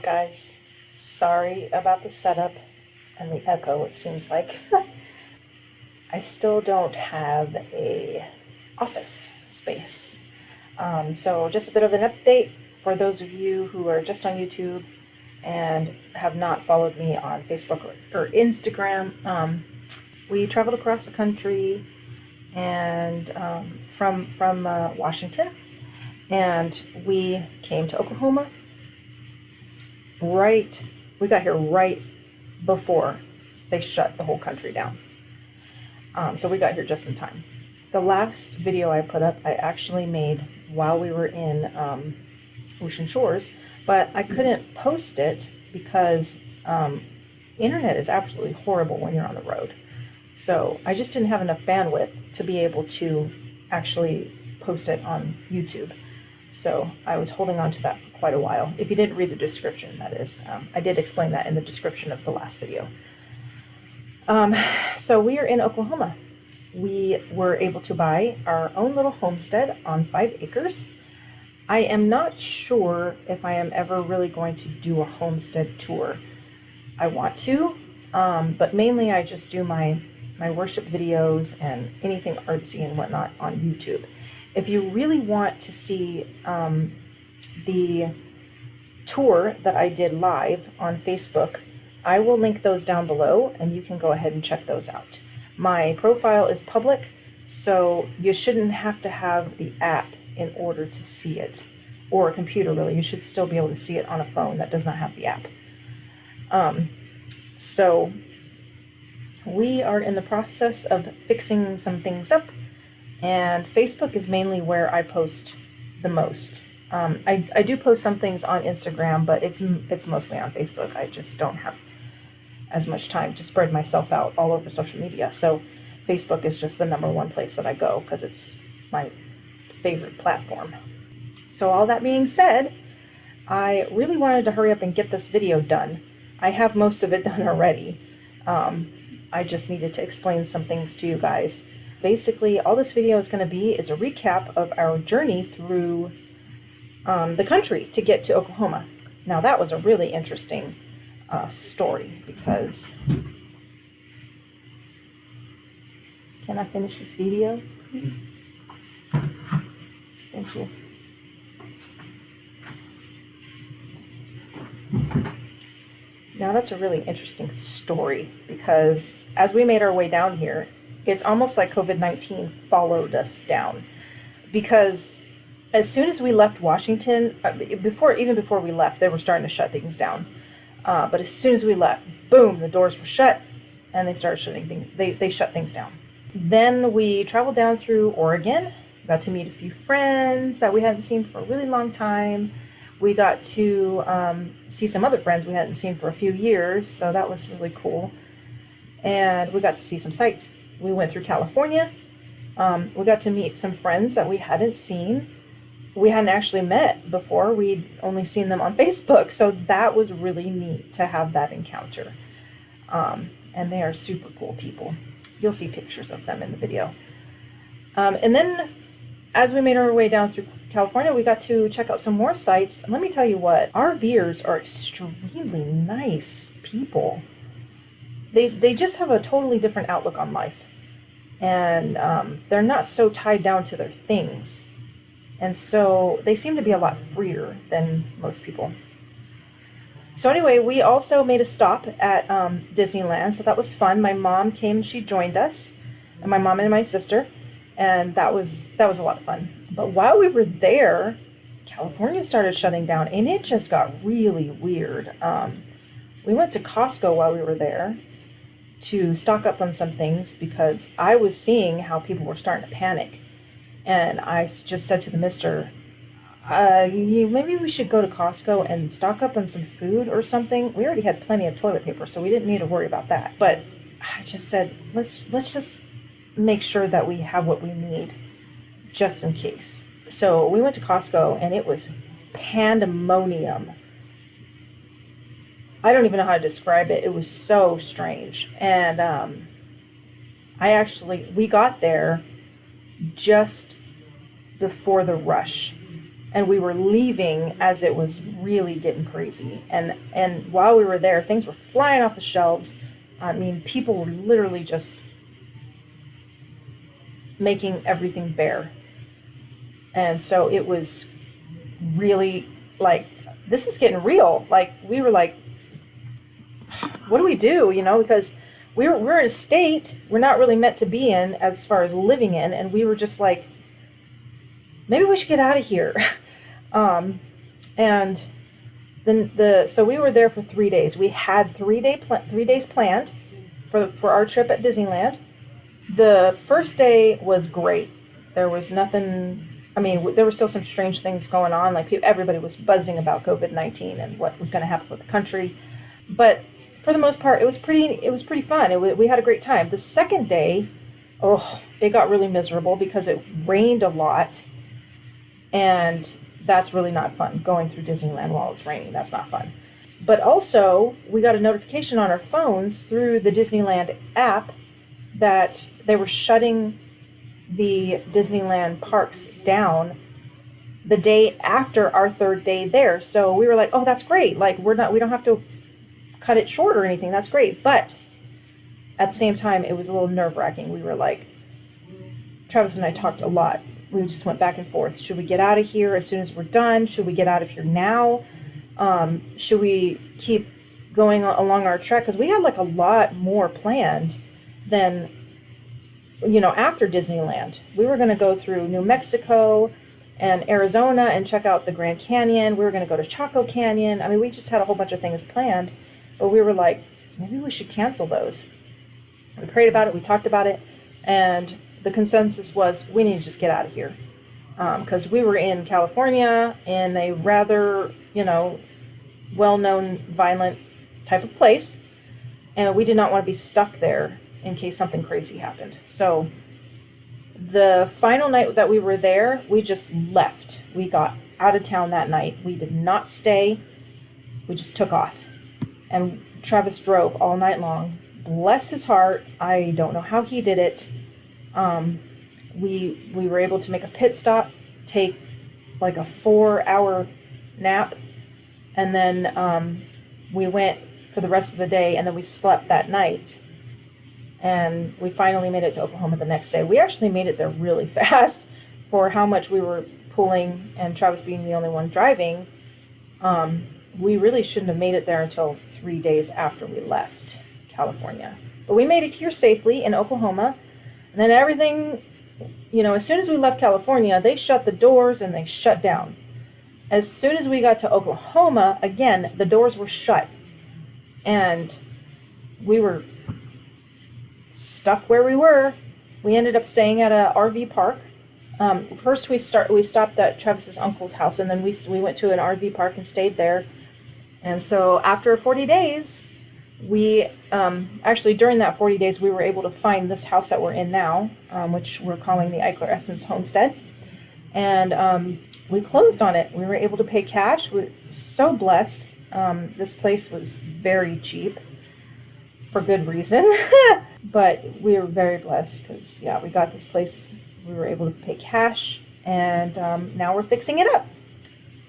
guys, sorry about the setup and the echo, it seems like. I still don't have a office space. So just a bit of an update for those of you who are just on YouTube and have not followed me on Facebook or Instagram. We traveled across the country and from Washington, and we came to Oklahoma. We got here right before they shut the whole country down. So we got here just in time. The last video I put up, I actually made while we were in Ocean Shores, but I couldn't post it because internet is absolutely horrible when you're on the road. So I just didn't have enough bandwidth to be able to actually post it on YouTube. So I was holding on to that for quite a while. If you didn't read the description, that is. I did explain that in the description of the last video. So we are in Oklahoma. We were able to buy our own little homestead on 5 acres. I am not sure if I am ever really going to do a homestead tour. I want to, but mainly I just do my worship videos and anything artsy and whatnot on YouTube. If you really want to see the tour that I did live on Facebook, I will link those down below and you can go ahead and check those out. My profile is public, so you shouldn't have to have the app in order to see it, or a computer really. You should still be able to see it on a phone that does not have the app. So we are in the process of fixing some things up, and Facebook is mainly where I post the most. I do post some things on Instagram, but it's mostly on Facebook. I just don't have as much time to spread myself out all over social media. So Facebook is just the number one place that I go because it's my favorite platform. So all that being said, I really wanted to hurry up and get this video done. I have most of it done already. I just needed to explain some things to you guys. Basically, all this video is going to be is a recap of our journey through the country to get to Oklahoma. Now that was a really interesting story because... Can I finish this video, please? Thank you. Now that's a really interesting story because as we made our way down here, it's almost like COVID-19 followed us down, because as soon as we left Washington, even before we left, they were starting to shut things down. But as soon as we left, boom, the doors were shut and they started shutting things. They shut things down. Then we traveled down through Oregon, got to meet a few friends that we hadn't seen for a really long time. We got to see some other friends we hadn't seen for a few years, so that was really cool. And we got to see some sights. We went through California. We got to meet some friends that we hadn't seen. We hadn't actually met before. We'd only seen them on Facebook, so that was really neat to have that encounter. And they are super cool people. You'll see pictures of them in the video. And then as we made our way down through California, we got to check out some more sites. And let me tell you what, RVers are extremely nice people. They just have a totally different outlook on life. And they're not so tied down to their things. And so they seem to be a lot freer than most people. So anyway, we also made a stop at Disneyland, so that was fun. My mom came, she joined us, and my mom and my sister, and that was a lot of fun. But while we were there, California started shutting down, and it just got really weird. We went to Costco while we were there to stock up on some things because I was seeing how people were starting to panic. And I just said to the mister, maybe we should go to Costco and stock up on some food or something. We already had plenty of toilet paper, so we didn't need to worry about that. But I just said, let's just make sure that we have what we need just in case. So we went to Costco and it was pandemonium. I don't even know how to describe it. It was so strange. And we got there just before the rush. and we were leaving as it was really getting crazy. And while we were there, things were flying off the shelves. I mean, people were literally just making everything bare. And so it was really like, this is getting real. Like, we were like, what do we do? You know, because we're in a state we're not really meant to be in as far as living in. And we were just like, maybe we should get out of here. And then so we were there for 3 days. We had 3 days planned for our trip at Disneyland. The first day was great. There was nothing, I mean, there were still some strange things going on. Like everybody was buzzing about COVID-19 and what was going to happen with the country. But for the most part, it was pretty fun. We had a great time. The second day, it got really miserable because it rained a lot. And that's really not fun, going through Disneyland while it's raining. That's not fun. But also, we got a notification on our phones through the Disneyland app that they were shutting the Disneyland parks down the day after our third day there. So we were like, oh, that's great. Like, we don't have to cut it short or anything. That's great. But at the same time, it was a little nerve-wracking. We were like, Travis and I talked a lot. We just went back and forth. Should we get out of here as soon as we're done? Should we get out of here now? Should we keep going along our trek? Because we had like a lot more planned than, after Disneyland. We were going to go through New Mexico and Arizona and check out the Grand Canyon. We were going to go to Chaco Canyon. I mean, we just had a whole bunch of things planned, but we were like, maybe we should cancel those. We prayed about it. We talked about it. And the consensus was we need to just get out of here. Because we were in California in a rather, well-known violent type of place. And we did not want to be stuck there in case something crazy happened. So the final night that we were there, we just left. We got out of town that night. We did not stay. We just took off. And Travis drove all night long. Bless his heart. I don't know how he did it. We were able to make a pit stop, take like a 4-hour nap, and then we went for the rest of the day, and then we slept that night. And we finally made it to Oklahoma the next day. We actually made it there really fast for how much we were pulling, and Travis being the only one driving. We really shouldn't have made it there until 3 days after we left California. But we made it here safely in Oklahoma. And then everything, as soon as we left California, they shut the doors and they shut down. As soon as we got to Oklahoma, again, the doors were shut. And we were stuck where we were. We ended up staying at a RV park. First we stopped at Travis's uncle's house, and then we went to an RV park and stayed there. And so after 40 days, we actually during that 40 days we were able to find this house that we're in now, which we're calling the Eiklor homestead. And we closed on it. We were able to pay cash. We're so blessed. This place was very cheap for good reason. But we were very blessed because, we got this place. We were able to pay cash, and now we're fixing it up.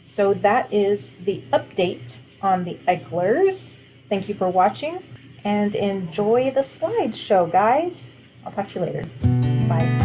So that is the update on the Eiklors. Thank you for watching, and enjoy the slideshow, guys. I'll talk to you later. Bye.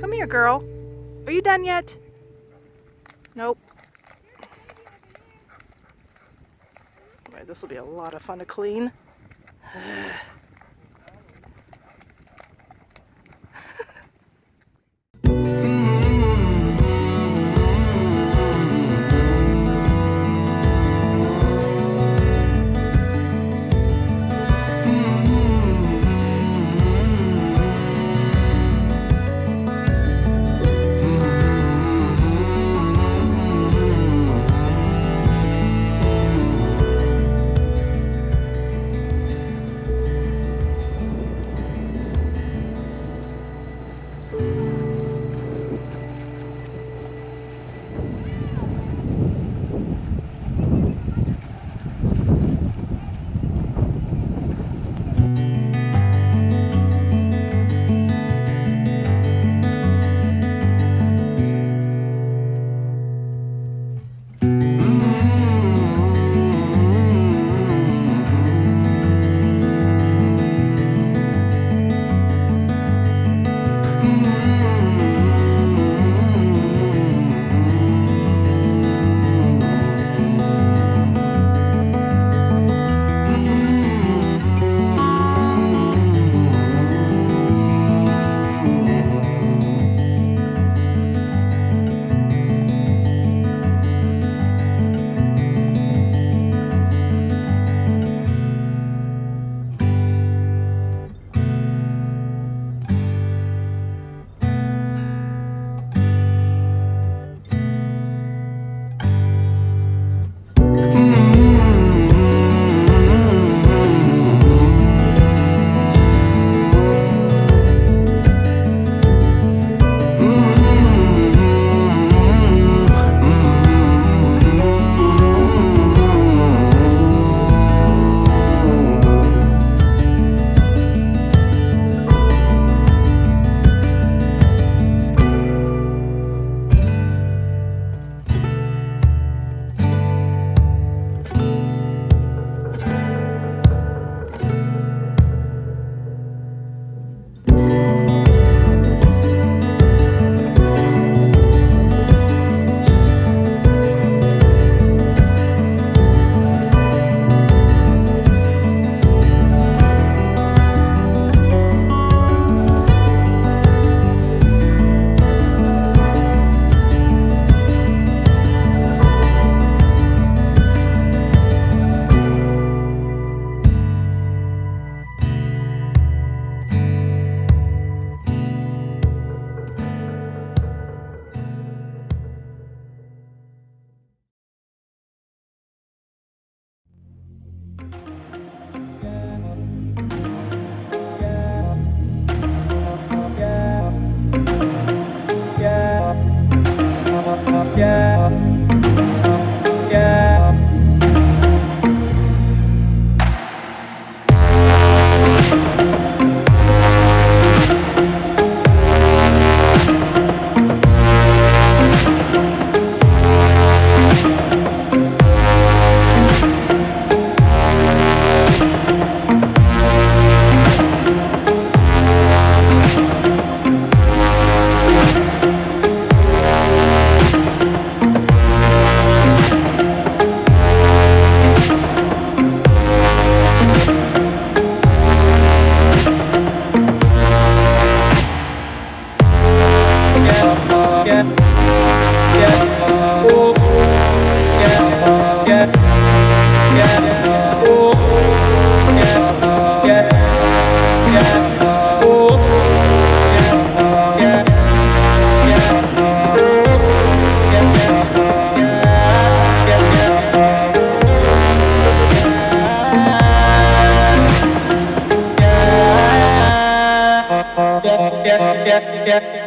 Come here, girl. Are you done yet? Nope. Right, this will be a lot of fun to clean. yeah.